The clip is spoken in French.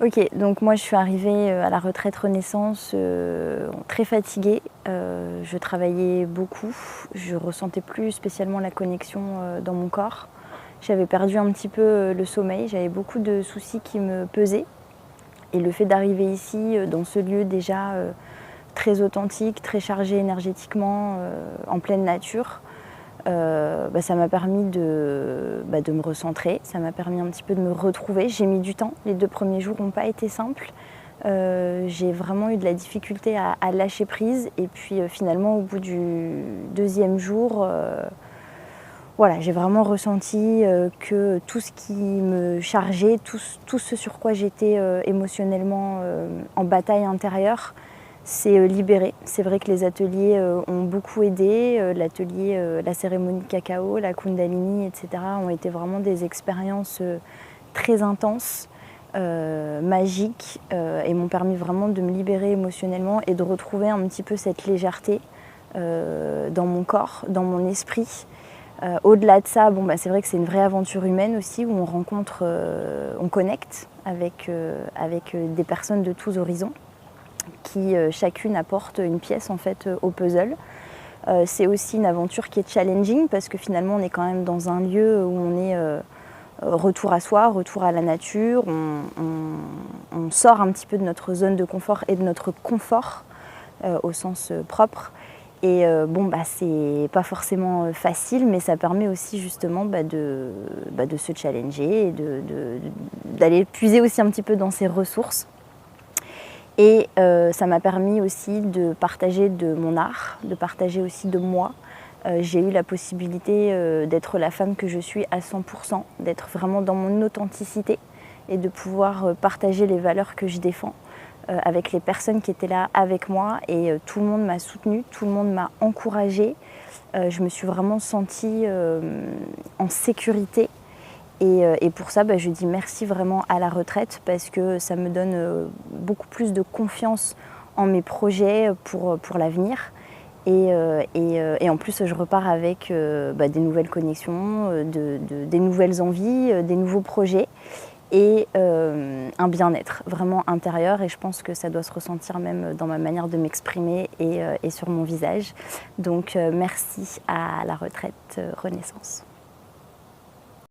Ok, donc moi je suis arrivée à la retraite Renaissance très fatiguée. Je travaillais beaucoup, je ressentais plus spécialement la connexion dans mon corps. J'avais perdu un petit peu le sommeil, j'avais beaucoup de soucis qui me pesaient. Et le fait d'arriver ici, dans ce lieu déjà très authentique, très chargé énergétiquement, en pleine nature, ça m'a permis de me recentrer, ça m'a permis un petit peu de me retrouver. J'ai mis du temps, les 2 premiers jours n'ont pas été simples. J'ai vraiment eu de la difficulté à lâcher prise et puis finalement au bout du 2e jour, voilà, j'ai vraiment ressenti que tout ce qui me chargeait, tout ce sur quoi j'étais émotionnellement en bataille intérieure, s'est libéré. C'est vrai que les ateliers ont beaucoup aidé. L'atelier, la cérémonie de cacao, la Kundalini, etc. ont été vraiment des expériences très intenses, magiques, et m'ont permis vraiment de me libérer émotionnellement et de retrouver un petit peu cette légèreté dans mon corps, dans mon esprit. Au-delà de ça, c'est vrai que c'est une vraie aventure humaine aussi où on rencontre, on connecte avec des personnes de tous horizons qui chacune apporte une pièce en fait au puzzle. C'est aussi une aventure qui est challenging parce que finalement on est quand même dans un lieu où on est retour à soi, retour à la nature, on sort un petit peu de notre zone de confort et de notre confort au sens propre. Et c'est pas forcément facile, mais ça permet aussi justement de se challenger et d'aller puiser aussi un petit peu dans ses ressources. Et ça m'a permis aussi de partager de mon art, de partager aussi de moi. J'ai eu la possibilité d'être la femme que je suis à 100%, d'être vraiment dans mon authenticité et de pouvoir partager les valeurs que je défends avec les personnes qui étaient là avec moi. Et tout le monde m'a soutenue, tout le monde m'a encouragée. Je me suis vraiment sentie en sécurité. Et pour ça, je dis merci vraiment à la retraite parce que ça me donne beaucoup plus de confiance en mes projets pour l'avenir. Et en plus, je repars avec des nouvelles connexions, des nouvelles envies, des nouveaux projets et un bien-être vraiment intérieur. Et je pense que ça doit se ressentir même dans ma manière de m'exprimer et sur mon visage. Donc merci à la retraite Renaissance.